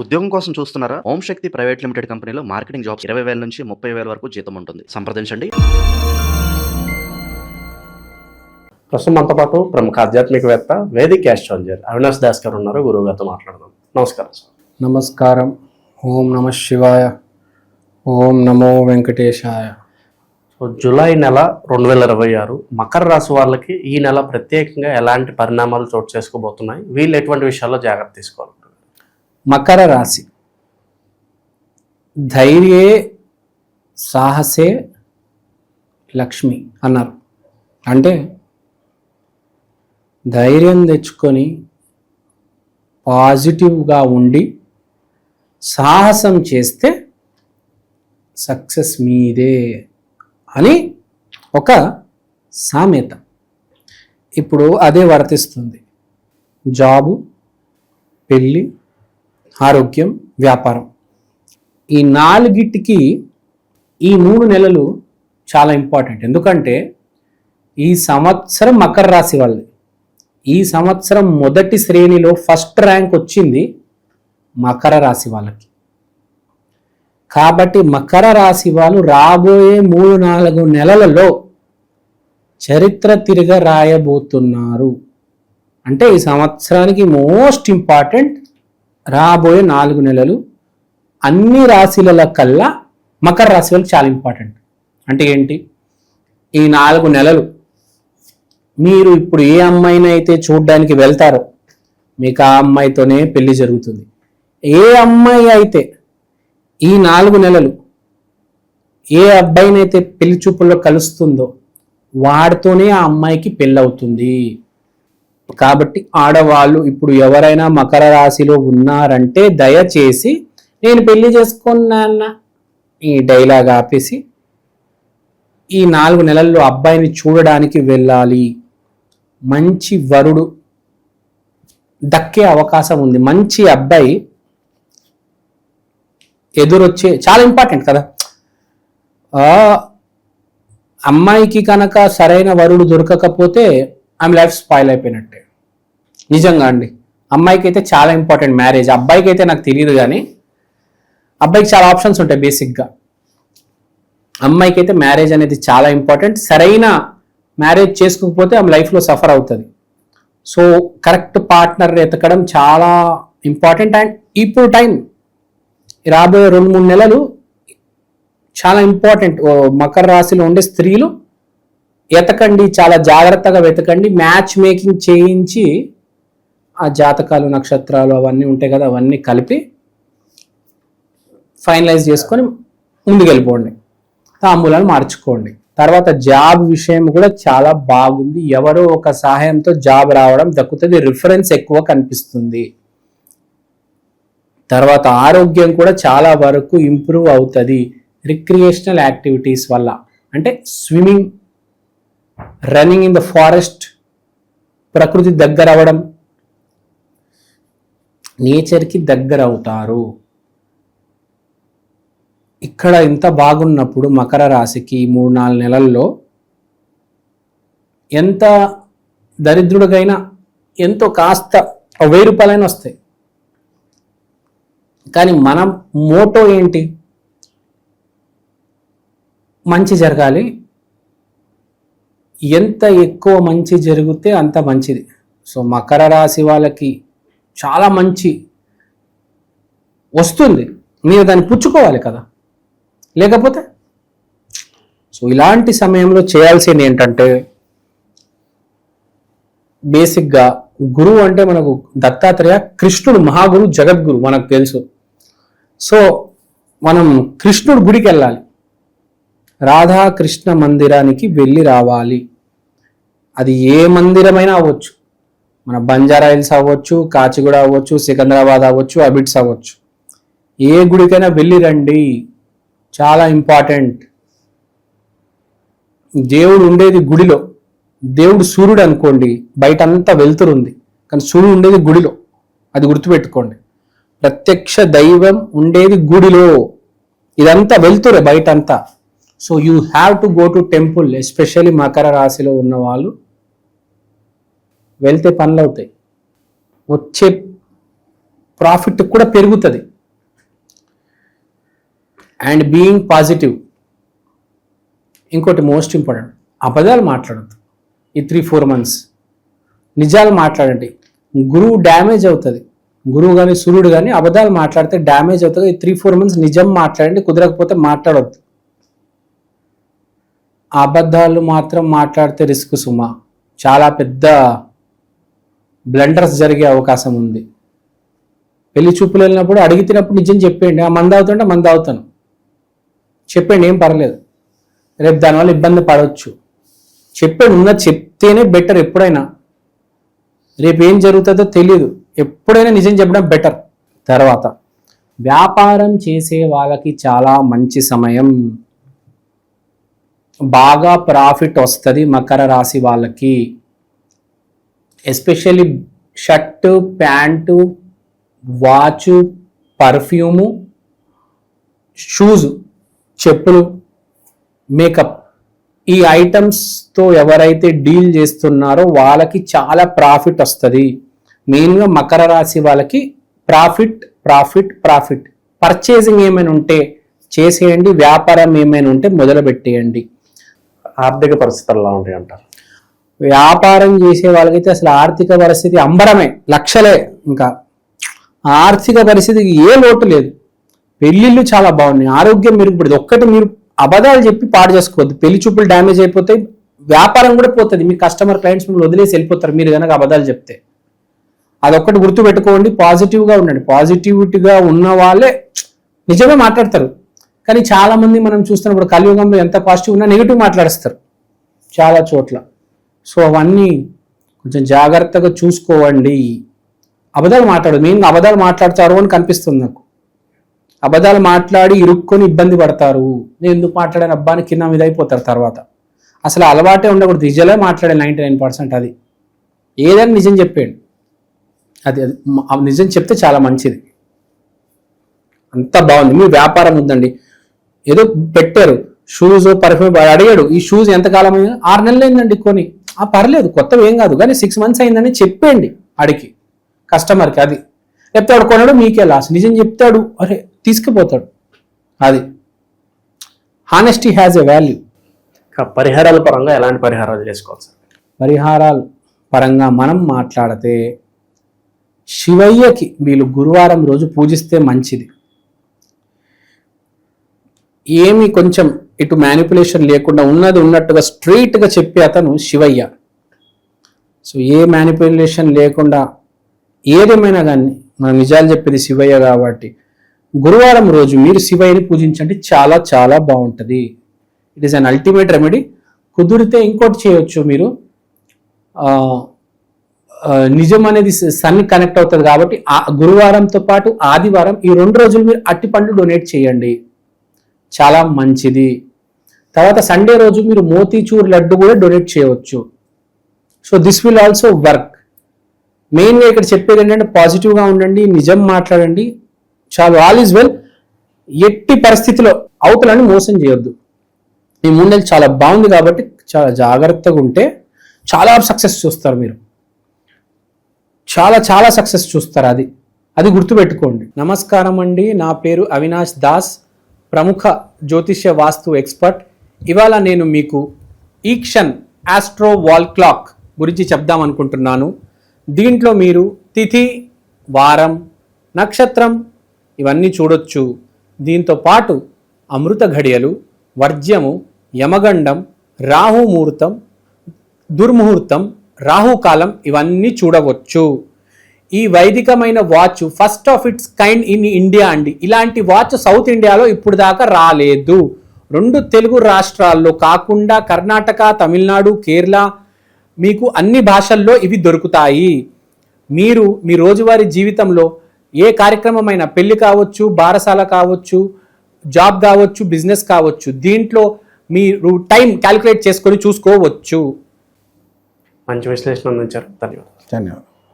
ఉద్యోగం కోసం చూస్తున్నారా? ఓం శక్తి ప్రైవేట్ లిమిటెడ్ కంపెనీలో మార్కెటింగ్ జాబ్స్ 20,000 నుంచి 30,000 వరకు జీతం ఉంటుంది. సంప్రదించండి. ప్రస్తుతం మనతో పాటు ప్రముఖ ఆధ్యాత్మికవేత్త వేదిక్ ఆస్ట్రాలజర్ అవినాష్ దాస్ గారు ఉన్నారు. గురువు గారితో మాట్లాడదాం. నమస్కారం సార్. నమస్కారం. ఓం నమ శివాయ. ఓం నమో వెంకటేశాయ. సో జూలై నెల 2026 మకర రాశి వాళ్ళకి ఈ నెల ప్రత్యేకంగా ఎలాంటి పరిణామాలు చోటు చేసుకోబోతున్నాయి, వీళ్ళు ఎటువంటి విషయాల్లో జాగ్రత్త తీసుకోవాలి? మకర రాశి ధైర్యే సాహసే లక్ష్మి అన్నారు. అంటే ధైర్యం తెచ్చుకొని పాజిటివ్గా ఉండి సాహసం చేస్తే సక్సెస్ మీదే అని ఒక సామెత. ఇప్పుడు అదే వర్తిస్తుంది. జాబు, పెళ్ళి, ఆరోగ్యం, వ్యాపారం, ఈ నాలుగిటికి ఈ 3 నెలలు చాలా ఇంపార్టెంట్. ఎందుకంటే ఈ సంవత్సరం మకర రాశి వాళ్ళది. ఈ సంవత్సరం మొదటి శ్రేణిలో ఫస్ట్ ర్యాంక్ వచ్చింది మకర రాశి వాళ్ళకి. కాబట్టి మకర రాశి వాళ్ళు రాబోయే 3-4 నెలలలో చరిత్ర తిరగ రాయబోతున్నారు. అంటే ఈ సంవత్సరానికి మోస్ట్ ఇంపార్టెంట్ రాబోయే 4 నెలలు అన్ని రాశుల కల్లా మకర రాశి వాళ్ళకి చాలా ఇంపార్టెంట్. అంటే ఏంటి? ఈ 4 నెలలు మీరు ఇప్పుడు ఏ అమ్మాయినైతే చూడడానికి వెళ్తారో మీకు ఆ అమ్మాయితోనే పెళ్లి జరుగుతుంది. ఏ అమ్మాయి అయితే ఈ 4 నెలలు ఏ అబ్బాయినైతే పెళ్లి చూపుల్లో కలుస్తుందో వాడితోనే ఆ అమ్మాయికి పెళ్ళవుతుంది. కాబట్టి ఆడవాళ్ళు ఇప్పుడు ఎవరైనా మకర రాశిలో ఉన్నారంటే దయచేసి నేను పెళ్లి చేసుకున్నా ఈ డైలాగ్ ఆపేసి ఈ 4 నెలల్లో అబ్బాయిని చూడడానికి వెళ్ళాలి. మంచి వరుడు దక్కే అవకాశం ఉంది. మంచి అబ్బాయి ఎదురొచ్చే చాలా ఇంపార్టెంట్ కదా. అమ్మాయికి కనుక సరైన వరుడు దొరకకపోతే ఆమె లైఫ్ స్పాయిల్ అయిపోయినట్టే. నిజంగా అండి. అమ్మాయికి అయితే చాలా ఇంపార్టెంట్ మ్యారేజ్. అబ్బాయికి అయితే నాకు తెలియదు, కానీ అబ్బాయికి చాలా ఆప్షన్స్ ఉంటాయి. బేసిక్గా అమ్మాయికి అయితే మ్యారేజ్ అనేది చాలా ఇంపార్టెంట్. సరైన మ్యారేజ్ చేసుకోకపోతే ఆమె లైఫ్లో సఫర్ అవుతుంది. సో కరెక్ట్ పార్ట్నర్ ఎతకడం చాలా ఇంపార్టెంట్. అండ్ ఇప్పుడు టైం రాబోయే 2-3 నెలలు చాలా ఇంపార్టెంట్. మకర రాశిలో ఉండే స్త్రీలు ఎతకండి, చాలా జాగ్రత్తగా వెతకండి. మ్యాచ్ మేకింగ్ చేయించి ఆ జాతకాలు, నక్షత్రాలు అవన్నీ ఉంటాయి కదా, అవన్నీ కలిపి ఫైనలైజ్ చేసుకొని ముందుకెళ్ళిపోండి. తాంబూలాలు మార్చుకోండి. తర్వాత జాబ్ విషయం కూడా చాలా బాగుంది. ఎవరో ఒక సహాయంతో జాబ్ రావడం దక్కుతుంది. రిఫరెన్స్ ఎక్కువ కనిపిస్తుంది. తర్వాత ఆరోగ్యం కూడా చాలా వరకు ఇంప్రూవ్ అవుతుంది రిక్రియేషనల్ యాక్టివిటీస్ వల్ల. అంటే swimming, running in the forest, ప్రకృతి దగ్గర అవ్వడం, నేచర్కి దగ్గర అవుతారు. ఇక్కడ ఇంత బాగున్నప్పుడు మకర రాశికి 3-4 నెలల్లో ఎంత దరిద్రుడికైనా ఎంతో కాస్త 1000 రూపాయలైనా వస్తాయి. కానీ మనం మోటో ఏంటి? మంచి జరగాలి. ఎంత ఎక్కువ మంచి జరిగితే అంత మంచిది. సో మకర రాశి వాళ్ళకి చాలా మంచి వస్తుంది. మీరు దాన్ని పుచ్చుకోవాలి కదా, లేకపోతే. సో ఇలాంటి సమయంలో చేయాల్సింది ఏంటంటే, బేసిక్గా గురువు అంటే మనకు దత్తాత్రేయ, కృష్ణుడు మహాగురు, జగద్గురు మనకు తెలుసు. సో మనం కృష్ణుడు గుడికి వెళ్ళాలి. రాధాకృష్ణ మందిరానికి వెళ్ళి రావాలి. అది ఏ మందిరమైనా అవ్వచ్చు. మన బంజారా హిల్స్ అవ్వచ్చు, కాచిగూడ అవ్వచ్చు, సికింద్రాబాద్ అవ్వచ్చు, అబిడ్స్ అవ్వచ్చు. ఏ గుడికైనా వెళ్ళి రండి. చాలా ఇంపార్టెంట్. దేవుడు ఉండేది గుడిలో. దేవుడు సూర్యుడు అనుకోండి, బయట అంతా వెలుతురుంది, కానీ సూర్యుడు ఉండేది గుడిలో. అది గుర్తుపెట్టుకోండి. ప్రత్యక్ష దైవం ఉండేది గుడిలో. ఇదంతా వెలుతురే బయట అంతా. So you have to go to temple. Especially Makar రాశిలో ఉన్న వాళ్ళు వెళ్తే పనులు అవుతాయి. వచ్చే ప్రాఫిట్ కూడా పెరుగుతుంది. And being positive. ఇంకోటి మోస్ట్ ఇంపార్టెంట్, అబద్ధాలు మాట్లాడద్దు ఈ 3-4 months. నిజాలు మాట్లాడండి. గురువు డ్యామేజ్ అవుతుంది, గురువు కానీ సూర్యుడు కానీ అబద్ధాలు మాట్లాడితే డ్యామేజ్ అవుతుంది. ఈ 3-4 months నిజం మాట్లాడండి, కుదరకపోతే మాట్లాడొద్దు. అబద్ధాలు మాత్రం మాట్లాడితే రిస్క్ సుమా, చాలా పెద్ద బ్లండర్స్ జరిగే అవకాశం ఉంది. పెళ్లి చూపులు వెళ్ళినప్పుడు అడిగినప్పుడు నిజం చెప్పేయండి. ఆ మంది అవుతుంటే మంది అవుతాను చెప్పండి, ఏం పర్లేదు. రేపు దానివల్ల ఇబ్బంది పడవచ్చు. చెప్పండి, ఉన్నది చెప్తేనే బెటర్. ఎప్పుడైనా రేపు ఏం జరుగుతుందో తెలియదు, ఎప్పుడైనా నిజం చెప్పడం బెటర్. తర్వాత వ్యాపారం చేసే వాళ్ళకి చాలా మంచి సమయం, బాగా ప్రాఫిట్ వస్తుంది మకర రాశి వాళ్ళకి. Especially shirt, pant, watch, perfume, shoes, చెప్పులు, మేకప్, ఈ ఐటమ్స్తో ఎవరైతే డీల్ చేస్తున్నారో వాళ్ళకి చాలా ప్రాఫిట్ వస్తుంది. మెయిన్గా మకర రాశి వాళ్ళకి ప్రాఫిట్ ప్రాఫిట్ ప్రాఫిట్. పర్చేసింగ్ ఏమైనా ఉంటే చేసేయండి, వ్యాపారం ఏమైనా ఉంటే మొదలు పెట్టేయండి. ఆర్థిక పరిస్థితులు ఎలా ఉంటాయి అంటారు? వ్యాపారం చేసే వాళ్ళకైతే అసలు ఆర్థిక పరిస్థితి అంబరమే, లక్షలే. ఇంకా ఆర్థిక పరిస్థితికి ఏ లోటు లేదు. పెళ్ళిళ్ళు చాలా బాగున్నాయి, ఆరోగ్యం మెరుగుపడుతుంది. ఒక్కటి మీరు అబద్ధాలు చెప్పి పాడు చేసుకోవద్దు. పెళ్లి చూపులు డ్యామేజ్ అయిపోతాయి, వ్యాపారం కూడా పోతుంది. మీ కస్టమర్ క్లయింట్స్ మిమ్మల్ని వదిలేసి వెళ్ళిపోతారు మీరు కనుక అబద్ధాలు చెప్తే. అదొక్కటి గుర్తు పెట్టుకోండి. పాజిటివ్గా ఉండండి. పాజిటివిటీగా ఉన్న వాళ్ళే నిజమే మాట్లాడతారు. కానీ చాలా మంది మనం చూస్తున్నప్పుడు కలియుగంలో ఎంత పాజిటివ్ ఉన్నా నెగిటివ్ మాట్లాడేస్తారు చాలా చోట్ల. సో అవన్నీ కొంచెం జాగ్రత్తగా చూసుకోవండి. అబద్ధాలు మాట్లాడదు, మెయిన్గా అబద్ధాలు మాట్లాడతారు అని కనిపిస్తుంది నాకు. అబద్ధాలు మాట్లాడి ఇరుక్కొని ఇబ్బంది పడతారు. నేను ఎందుకు మాట్లాడాను అబ్బాని కింద మీద అయిపోతారు తర్వాత. అసలు అలవాటే ఉండకూడదు, నిజలే మాట్లాడే 99%. అది ఏదైనా నిజం చెప్పేయండి. అది నిజం చెప్తే చాలా మంచిది. అంత బాగుంది. మీ వ్యాపారం ఉందండి, ఏదో పెట్టారు షూస్, పర్ఫ్యూమ్, అడిగాడు ఈ షూస్ ఎంతకాలం అయింది? 6 నెలలు అయిందండి కొని. పర్లేదు, కొత్తవి ఏం కాదు, కానీ 6 months అయిందని చెప్పండి అడిగి కస్టమర్కి. అది చెప్తే వాడు కొన్నాడు, మీకే లాస్. నిజం చెప్తాడు, అరే తీసుకుపోతాడు. అది హానెస్టీ హ్యాజ్ ఎ వాల్యూ. పరిహారాల పరంగా ఎలాంటి పరిహారాలు చేసుకోవాలి సార్? పరిహారాల పరంగా మనం మాట్లాడితే శివయ్యకి వీళ్ళు గురువారం రోజు పూజిస్తే మంచిది. ఏమి కొంచెం ఇటు మ్యానిపులేషన్ లేకుండా ఉన్నది ఉన్నట్టుగా స్ట్రైట్గా చెప్పే అతను శివయ్య. సో ఏ మ్యానిపులేషన్ లేకుండా ఏదేమైనా కానీ మనం నిజాలు చెప్పేది శివయ్య కాబట్టి గురువారం రోజు మీరు శివయ్యని పూజించండి, చాలా చాలా బాగుంటుంది. It is an ultimate remedy. కుదిరితే ఇంకోటి చేయొచ్చు మీరు, నిజం అనేది సన్ కనెక్ట్ అవుతుంది కాబట్టి గురువారంతో పాటు ఆదివారం ఈ 2 రోజులు మీరు అట్టిపండ్లు డొనేట్ చేయండి, చాలా మంచిది. తర్వాత సండే రోజు మీరు మోతీచూర్ లడ్డు కూడా డొనేట్ చేయవచ్చు. So this will also work. మెయిన్గా ఇక్కడ చెప్పేది ఏంటంటే పాజిటివ్గా ఉండండి, నిజం మాట్లాడండి, చాలు, ఆల్ ఈజ్ వెల్. ఎట్టి పరిస్థితిలో అవతలని మోసం చేయొద్దు. ఈ 3 నెలలు చాలా బాగుంది కాబట్టి చాలా జాగ్రత్తగా ఉంటే చాలా సక్సెస్ చూస్తారు మీరు, చాలా చాలా సక్సెస్ చూస్తారు. అది గుర్తుపెట్టుకోండి. నమస్కారం అండి, నా పేరు అవినాష్ దాస్, ప్రముఖ జ్యోతిష్య వాస్తు ఎక్స్పర్ట్. ఇవాళ నేను మీకు ఈక్షన్ ఆస్ట్రో వాల్ క్లాక్ గురించి చెప్దాం అనుకుంటున్నాను. దీంట్లో మీరు తిథి, వారం, నక్షత్రం ఇవన్నీ చూడొచ్చు. దీంతో పాటు అమృత ఘడియలు, వర్జ్యము, యమగండం, రాహుముహూర్తం, దుర్ముహూర్తం, రాహుకాలం ఇవన్నీ చూడవచ్చు. ఈ వైదికమైన watch first of its kind in India అండి. ఇలాంటి వాచ్ సౌత్ ఇండియాలో ఇప్పుడు దాకా రాలేదు. 2 తెలుగు రాష్ట్రాల్లో కాకుండా కర్ణాటక, తమిళనాడు, కేరళ, మీకు అన్ని భాషల్లో ఇవి దొరుకుతాయి. మీరు మీ రోజువారీ జీవితంలో ఏ కార్యక్రమమైనా, పెళ్లి కావచ్చు, బారసాల కావచ్చు, జాబ్ కావచ్చు, బిజినెస్ కావచ్చు, దీంట్లో మీరు టైం క్యాలిక్యులేట్ చేసుకొని చూసుకోవచ్చు. మంచి విశ్లేషణ అందించారు, ధన్యవాదాలు.